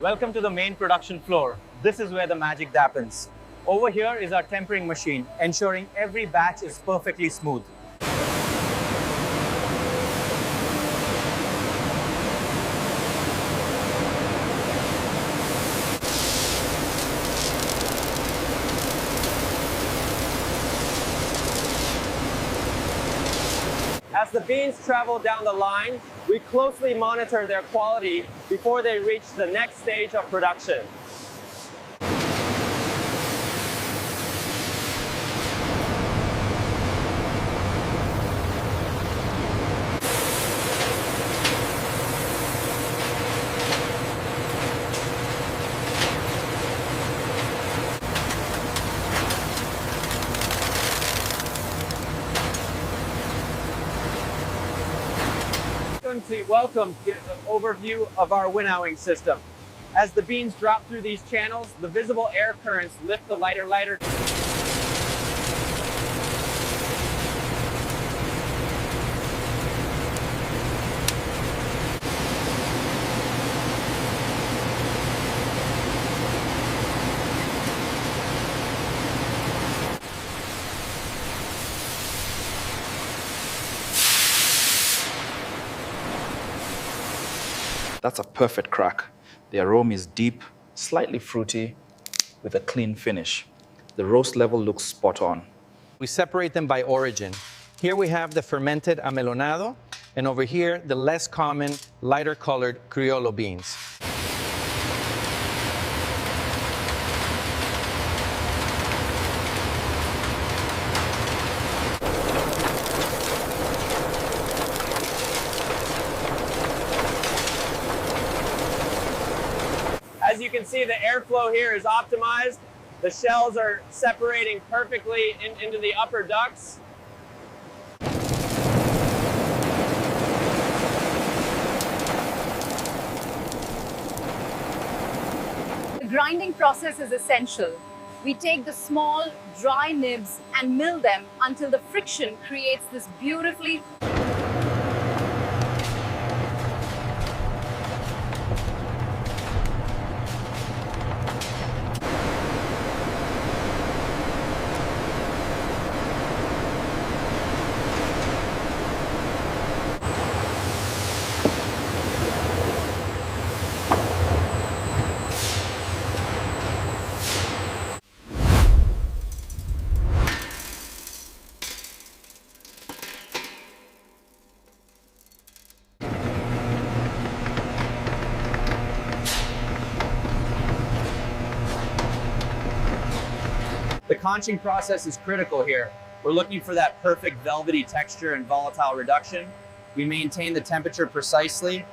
Welcome to the main production floor. This is where the magic happens. Over here is our tempering machine, ensuring every batch is perfectly smooth. As the beans travel down the line, we closely monitor their quality before they reach the next stage of production. Welcome gives an overview of our winnowing system. As the beans drop through these channels, the visible air currents lift the lighter. That's a perfect crack. The aroma is deep, slightly fruity, with a clean finish. The roast level looks spot on. We separate them by origin. Here we have the fermented amelonado, and over here, the less common, lighter colored criollo beans. As you can see, the airflow here is optimized. The shells are separating perfectly into the upper ducts. The grinding process is essential. We take the small, dry nibs and mill them until the friction creates this beautifully The conching process is critical here. We're looking for that perfect velvety texture and volatile reduction. We maintain the temperature precisely.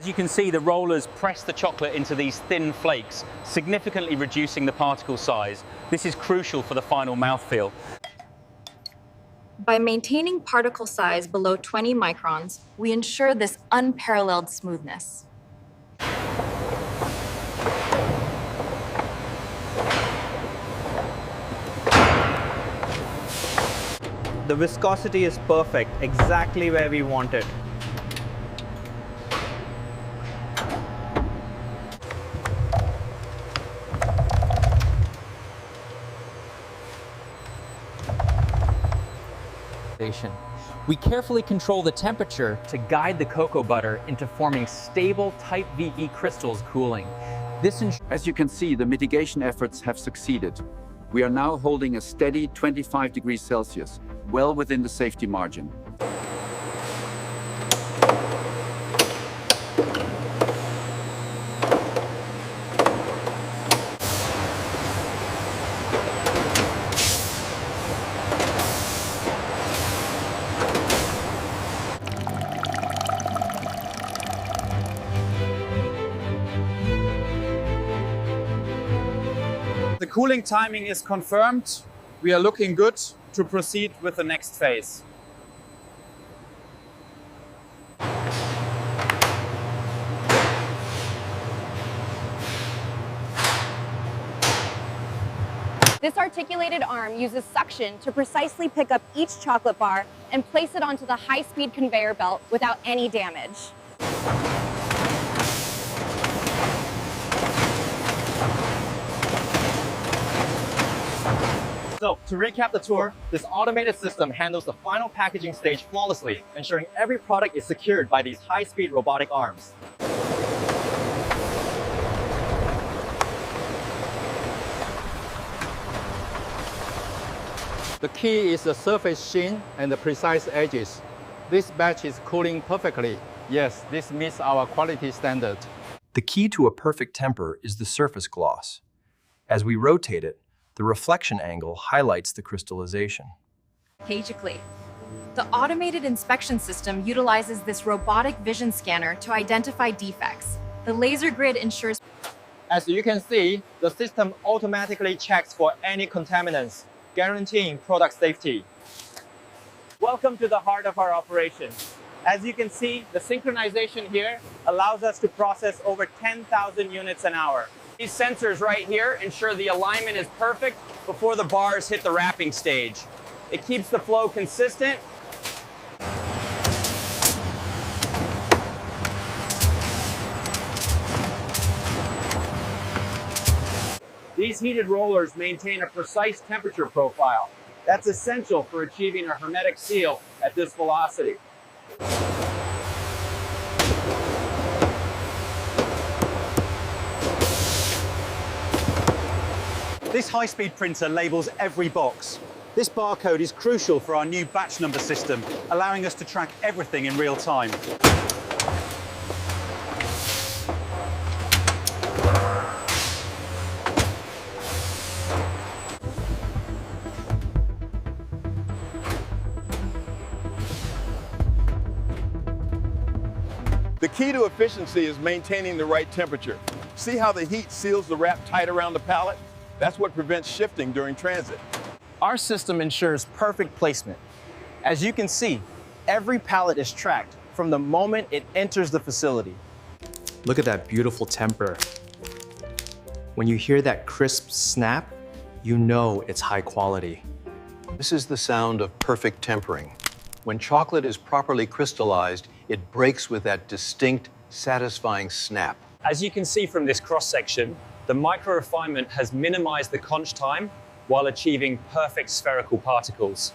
As you can see, the rollers press the chocolate into these thin flakes, significantly reducing the particle size. This is crucial for the final mouthfeel. By maintaining particle size below 20 microns, we ensure this unparalleled smoothness. The viscosity is perfect, exactly where we want it. We carefully control the temperature to guide the cocoa butter into forming stable type VE crystals cooling. As you can see, the mitigation efforts have succeeded. We are now holding a steady 25 degrees Celsius, well within the safety margin. The cooling timing is confirmed. We are looking good to proceed with the next phase. This This articulated arm uses suction to precisely pick up each chocolate bar and place it onto the high-speed conveyor belt without any damage. So, to recap the tour, this automated system handles the final packaging stage flawlessly, ensuring every product is secured by these high-speed robotic arms. The key is the surface sheen and the precise edges. This batch is cooling perfectly. Yes, this meets our quality standard. The key to a perfect temper is the surface gloss. As we rotate it, the reflection angle highlights the crystallization. Strategically. The automated inspection system utilizes this robotic vision scanner to identify defects. The laser grid ensures As you can see, the system automatically checks for any contaminants, guaranteeing product safety. Welcome to the heart of our operation. As you can see, the synchronization here allows us to process over 10,000 units an hour. These sensors right here ensure the alignment is perfect before the bars hit the wrapping stage. It keeps the flow consistent. These heated rollers maintain a precise temperature profile. That's essential for achieving a hermetic seal at this velocity. This high-speed printer labels every box. This barcode is crucial for our new batch number system, allowing us to track everything in real time. The key to efficiency is maintaining the right temperature. See how the heat seals the wrap tight around the pallet? That's what prevents shifting during transit. Our system ensures perfect placement. As you can see, every pallet is tracked from the moment it enters the facility. Look at that beautiful temper. When you hear that crisp snap, you know it's high quality. This is the sound of perfect tempering. When chocolate is properly crystallized, it breaks with that distinct, satisfying snap. As you can see from this cross-section, the micro-refinement has minimized the conch time while achieving perfect spherical particles.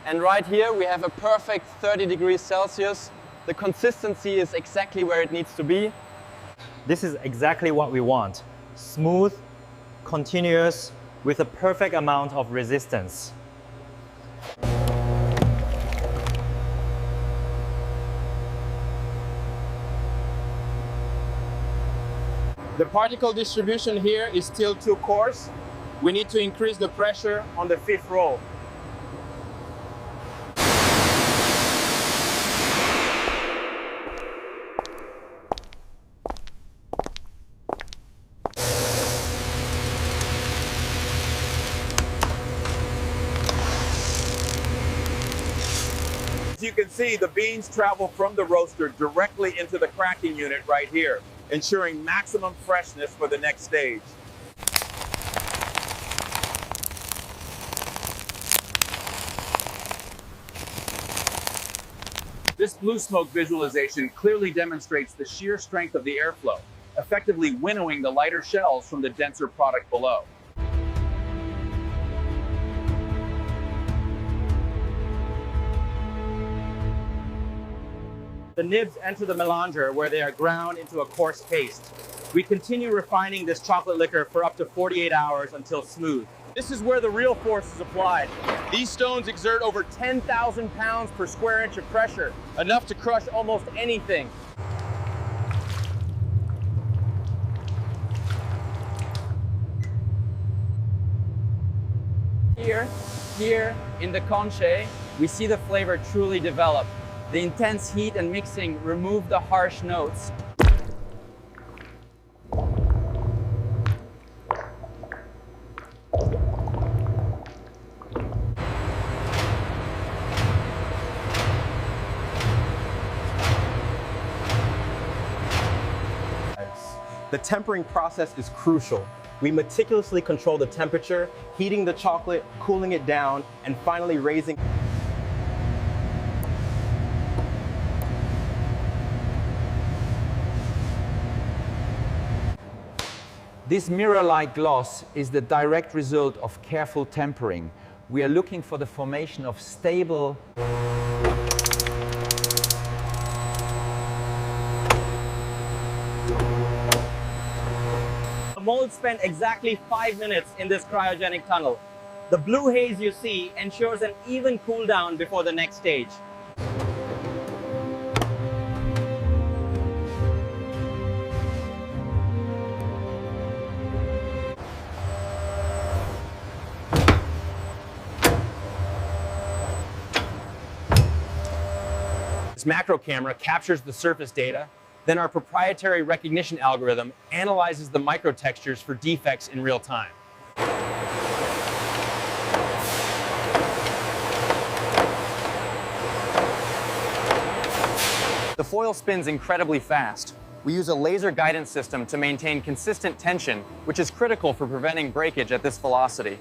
And right here we have a perfect 30 degrees Celsius. The consistency is exactly where it needs to be. This is exactly what we want. Smooth, continuous, with a perfect amount of resistance. The particle distribution here is still too coarse. We need to increase the pressure on the 5th roll. As you can see, the beans travel from the roaster directly into the cracking unit right here, ensuring maximum freshness for the next stage. This blue smoke visualization clearly demonstrates the sheer strength of the airflow, effectively winnowing the lighter shells from the denser product below. The nibs enter the melanger where they are ground into a coarse paste. We continue refining this chocolate liquor for up to 48 hours until smooth. This is where the real force is applied. These stones exert over 10,000 pounds per square inch of pressure, enough to crush almost anything. Here in the conche, we see the flavor truly develop. The intense heat and mixing remove the harsh notes. The tempering process is crucial. We meticulously control the temperature, heating the chocolate, cooling it down, and finally raising. This mirror-like gloss is the direct result of careful tempering. We are looking for the formation of stable. The mold spent exactly 5 minutes in this cryogenic tunnel. The blue haze you see ensures an even cool down before the next stage. This macro camera captures the surface data, then our proprietary recognition algorithm analyzes the microtextures for defects in real time. The foil spins incredibly fast. We use a laser guidance system to maintain consistent tension, which is critical for preventing breakage at this velocity.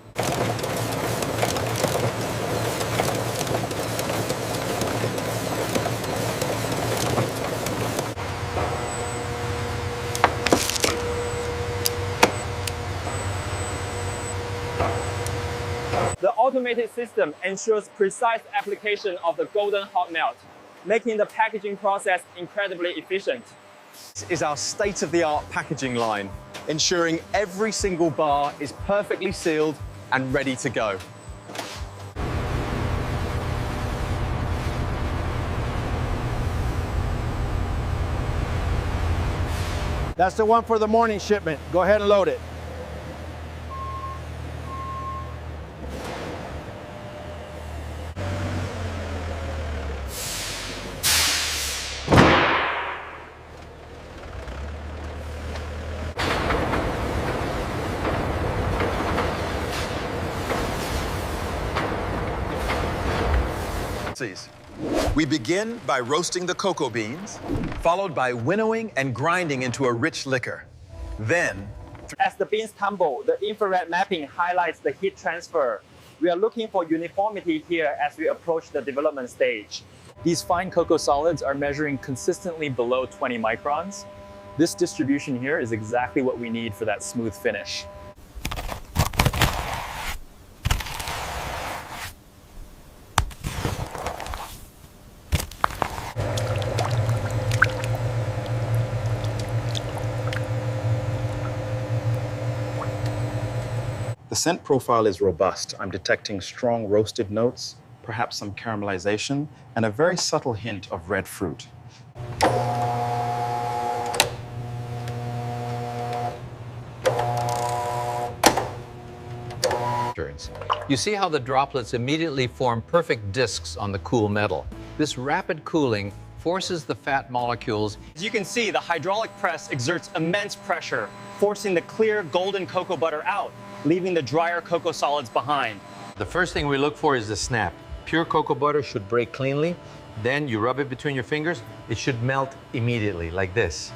The automated system ensures precise application of the golden hot melt, making the packaging process incredibly efficient. This is our state-of-the-art packaging line, ensuring every single bar is perfectly sealed and ready to go. That's the one for the morning shipment. Go ahead and load it. We begin by roasting the cocoa beans, followed by winnowing and grinding into a rich liquor. Then, as the beans tumble, the infrared mapping highlights the heat transfer. We are looking for uniformity here as we approach the development stage. These fine cocoa solids are measuring consistently below 20 microns. This distribution here is exactly what we need for that smooth finish. The scent profile is robust. I'm detecting strong roasted notes, perhaps some caramelization, and a very subtle hint of red fruit. You see how the droplets immediately form perfect discs on the cool metal. This rapid cooling forces the fat molecules. As you can see, the hydraulic press exerts immense pressure, forcing the clear golden cocoa butter out, leaving the drier cocoa solids behind. The first thing we look for is the snap. Pure cocoa butter should break cleanly. Then you rub it between your fingers. It should melt immediately, like this.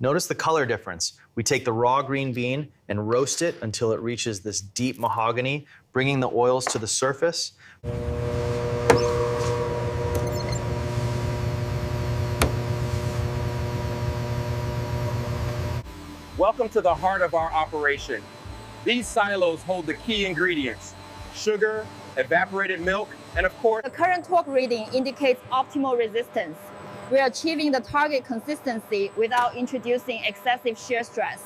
Notice the color difference. We take the raw green bean and roast it until it reaches this deep mahogany, bringing the oils to the surface. Welcome to the heart of our operation. These silos hold the key ingredients: sugar, evaporated milk, and of course, the current torque reading indicates optimal resistance. We are achieving the target consistency without introducing excessive shear stress.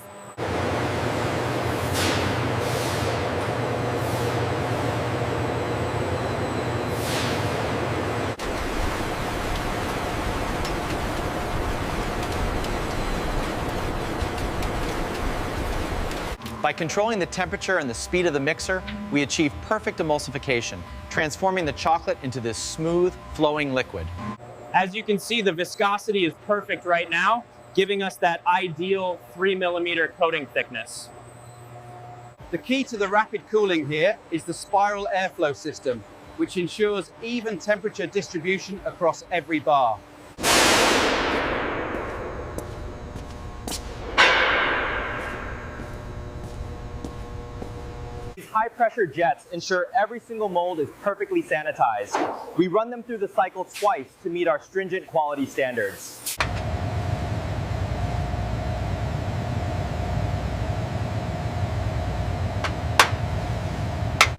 By controlling the temperature and the speed of the mixer, we achieve perfect emulsification, transforming the chocolate into this smooth, flowing liquid. As you can see, the viscosity is perfect right now, giving us that ideal 3mm coating thickness. The key to the rapid cooling here is the spiral airflow system. which ensures even temperature distribution across every bar. These high-pressure jets ensure every single mold is perfectly sanitized. We run them through the cycle twice to meet our stringent quality standards.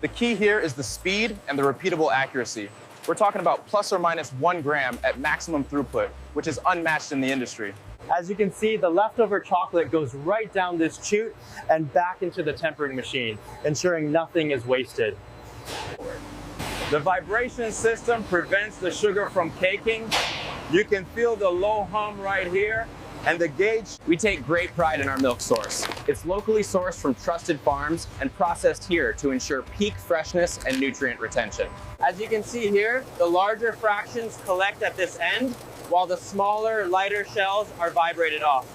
The key here is the speed and the repeatable accuracy. We're talking about plus or minus 1 gram at maximum throughput, which is unmatched in the industry. As you can see, the leftover chocolate goes right down this chute and back into the tempering machine, ensuring nothing is wasted. The vibration system prevents the sugar from caking. You can feel the low hum right here. And the gauge, we take great pride in our milk source. It's locally sourced from trusted farms and processed here to ensure peak freshness and nutrient retention. As you can see here, the larger fractions collect at this end, while the smaller, lighter shells are vibrated off.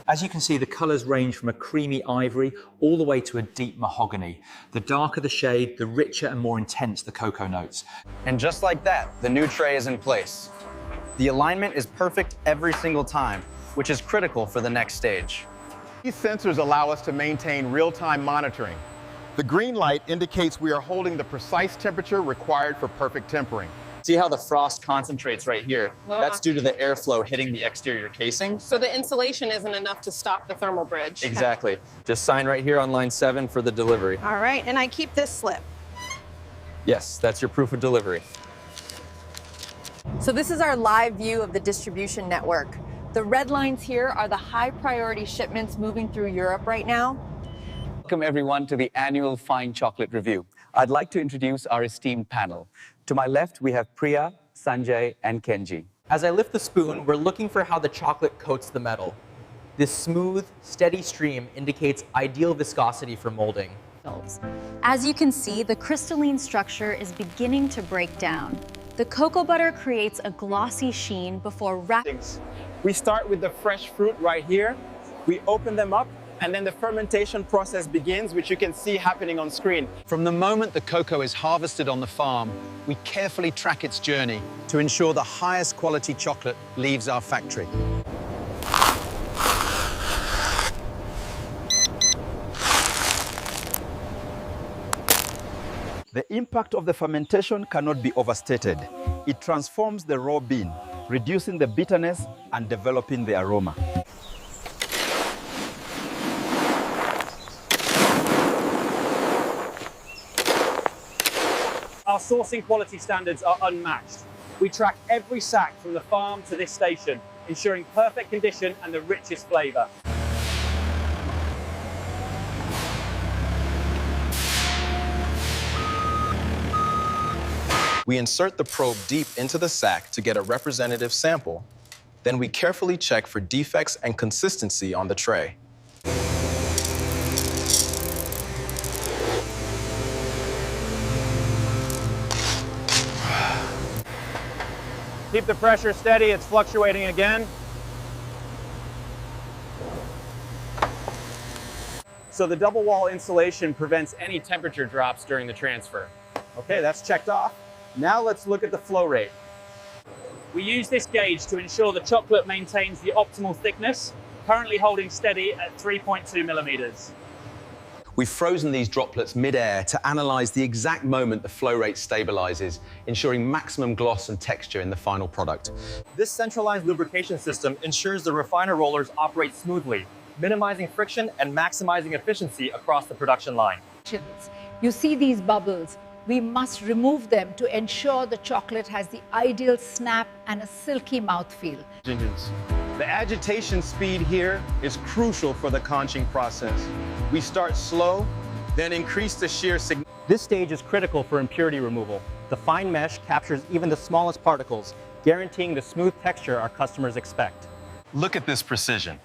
As you can see, the colors range from a creamy ivory all the way to a deep mahogany. The darker the shade, the richer and more intense the cocoa notes. And just like that, the new tray is in place. The alignment is perfect every single time, which is critical for the next stage. These sensors allow us to maintain real-time monitoring. The green light indicates we are holding the precise temperature required for perfect tempering. See how the frost concentrates right here? That's due to the airflow hitting the exterior casing. So the insulation isn't enough to stop the thermal bridge. Exactly. Just sign right here on line 7 for the delivery. All right, and I keep this slip. Yes, that's your proof of delivery. So this is our live view of the distribution network. The red lines here are the high priority shipments moving through Europe right now. Welcome everyone to the annual Fine Chocolate Review. I'd like to introduce our esteemed panel. To my left, we have Priya, Sanjay, and Kenji. As I lift the spoon, we're looking for how the chocolate coats the metal. This smooth, steady stream indicates ideal viscosity for molding. As you can see, the crystalline structure is beginning to break down. The cocoa butter creates a glossy sheen before wrapping. We start with the fresh fruit right here. We open them up, and then the fermentation process begins, which you can see happening on screen. From the moment the cocoa is harvested on the farm, we carefully track its journey to ensure the highest quality chocolate leaves our factory. The impact of the fermentation cannot be overstated. It transforms the raw bean, reducing the bitterness and developing the aroma. Our sourcing quality standards are unmatched. We track every sack from the farm to this station, ensuring perfect condition and the richest flavor. We insert the probe deep into the sack to get a representative sample. Then we carefully check for defects and consistency on the tray. Keep the pressure steady, it's fluctuating again. So the double wall insulation prevents any temperature drops during the transfer. Okay, that's checked off. Now let's look at the flow rate. We use this gauge to ensure the chocolate maintains the optimal thickness, currently holding steady at 3.2 millimeters. We've frozen these droplets mid-air to analyze the exact moment the flow rate stabilizes, ensuring maximum gloss and texture in the final product. This centralized lubrication system ensures the refiner rollers operate smoothly, minimizing friction and maximizing efficiency across the production line. You see these bubbles. We must remove them to ensure the chocolate has the ideal snap and a silky mouthfeel. The agitation speed here is crucial for the conching process. We start slow, then increase the shear significantly. This stage is critical for impurity removal. The fine mesh captures even the smallest particles, guaranteeing the smooth texture our customers expect. Look at this precision.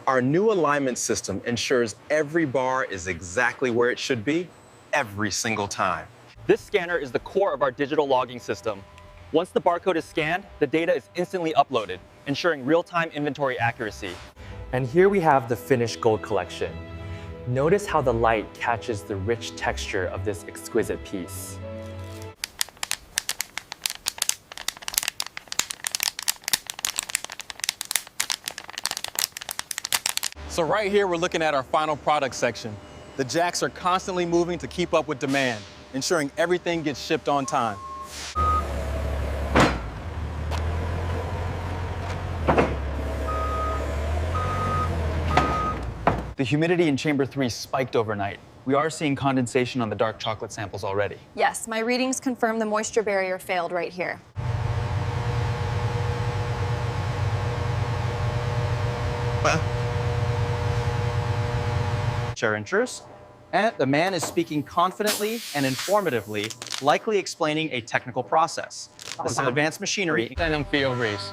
Our new alignment system ensures every bar is exactly where it should be every single time. This scanner is the core of our digital logging system. Once the barcode is scanned, the data is instantly uploaded, ensuring real-time inventory accuracy. And here we have the finished gold collection. Notice how the light catches the rich texture of this exquisite piece. So right here, we're looking at our final product section. The jacks are constantly moving to keep up with demand, ensuring everything gets shipped on time. The humidity in chamber 3 spiked overnight. We are seeing condensation on the dark chocolate samples already. Yes, my readings confirm the moisture barrier failed right here. Insurers. And the man is speaking confidently and informatively, likely explaining a technical process. This is advanced machinery. And field race.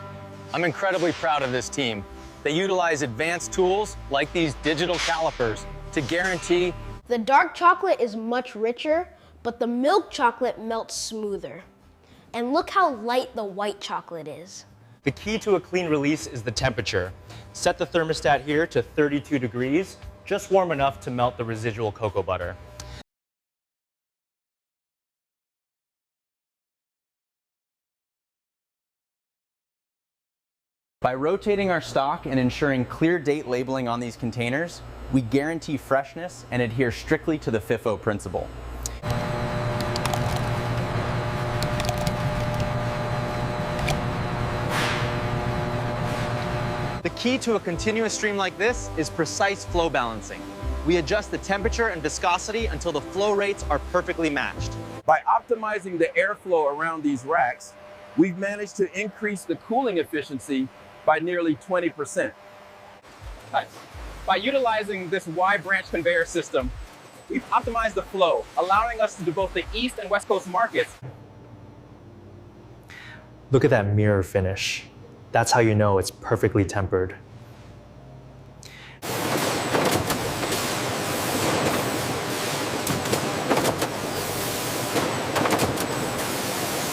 I'm incredibly proud of this team. They utilize advanced tools like these digital calipers to guarantee. The dark chocolate is much richer, but the milk chocolate melts smoother. And look how light the white chocolate is. The key to a clean release is the temperature. Set the thermostat here to 32 degrees, just warm enough to melt the residual cocoa butter. By rotating our stock and ensuring clear date labeling on these containers, we guarantee freshness and adhere strictly to the FIFO principle. The key to a continuous stream like this is precise flow balancing. We adjust the temperature and viscosity until the flow rates are perfectly matched. By optimizing the airflow around these racks, we've managed to increase the cooling efficiency by nearly 20%. Nice. By utilizing this Y-branch conveyor system, we've optimized the flow, allowing us to do both the East and West Coast markets. Look at that mirror finish. That's how you know it's perfectly tempered.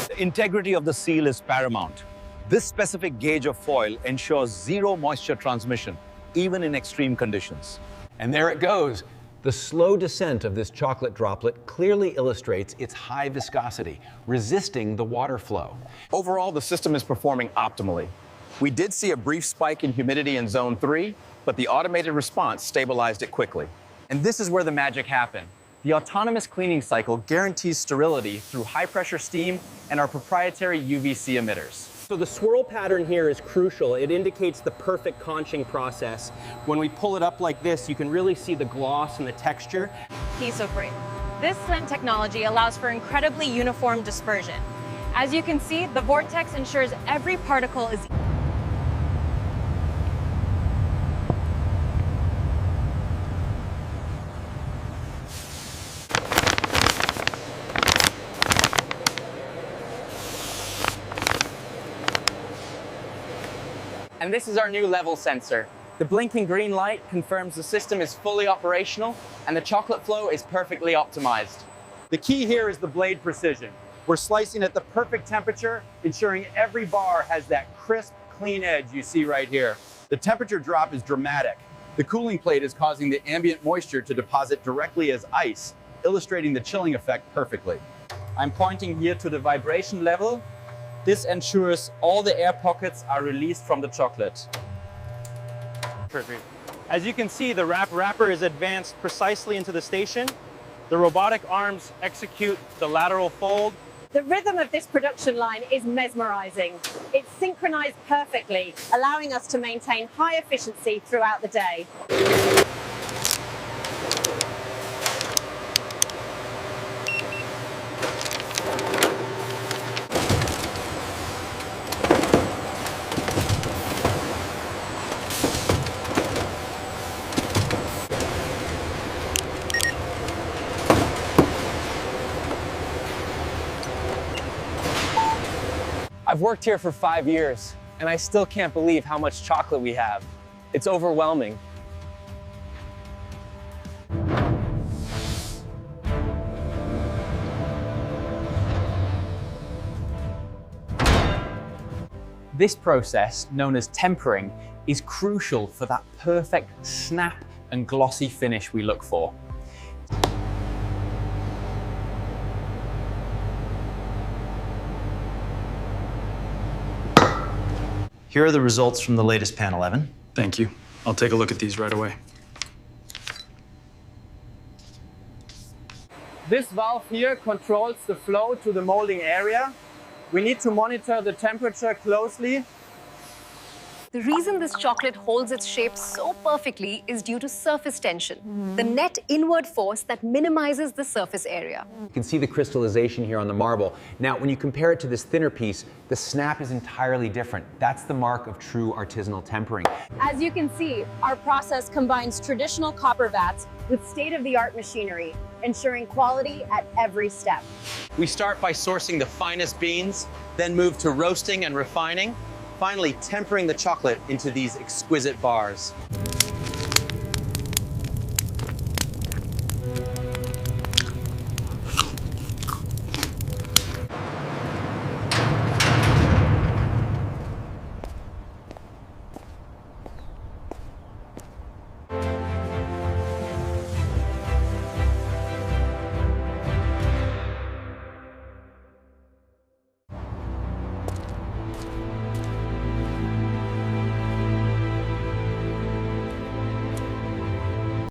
The integrity of the seal is paramount. This specific gauge of foil ensures zero moisture transmission, even in extreme conditions. And there it goes. The slow descent of this chocolate droplet clearly illustrates its high viscosity, resisting the water flow. Overall, the system is performing optimally. We did see a brief spike in humidity in zone 3, but the automated response stabilized it quickly. And this is where the magic happened. The autonomous cleaning cycle guarantees sterility through high-pressure steam and our proprietary UVC emitters. So the swirl pattern here is crucial. It indicates the perfect conching process. When we pull it up like this, you can really see the gloss and the texture. Piso-free. This slim technology allows for incredibly uniform dispersion. As you can see, the vortex ensures every particle is And this is our new level sensor. The blinking green light confirms the system is fully operational and the chocolate flow is perfectly optimized. The key here is the blade precision. We're slicing at the perfect temperature, ensuring every bar has that crisp, clean edge you see right here. The temperature drop is dramatic. The cooling plate is causing the ambient moisture to deposit directly as ice, illustrating the chilling effect perfectly. I'm pointing here to the vibration level. This ensures all the air pockets are released from the chocolate. Perfect. As you can see, the wrapper is advanced precisely into the station. The robotic arms execute the lateral fold. The rhythm of this production line is mesmerizing. It's synchronized perfectly, allowing us to maintain high efficiency throughout the day. I've worked here for 5 years, and I still can't believe how much chocolate we have. It's overwhelming. This process, known as tempering, is crucial for that perfect snap and glossy finish we look for. Here are the results from the latest pan 11. Thank you. I'll take a look at these right away. This valve here controls the flow to the molding area. We need to monitor the temperature closely. The reason this chocolate holds its shape so perfectly is due to surface tension, the net inward force that minimizes the surface area. You can see the crystallization here on the marble. Now, when you compare it to this thinner piece, the snap is entirely different. That's the mark of true artisanal tempering. As you can see, our process combines traditional copper vats with state-of-the-art machinery, ensuring quality at every step. We start by sourcing the finest beans, then move to roasting and refining, finally tempering the chocolate into these exquisite bars.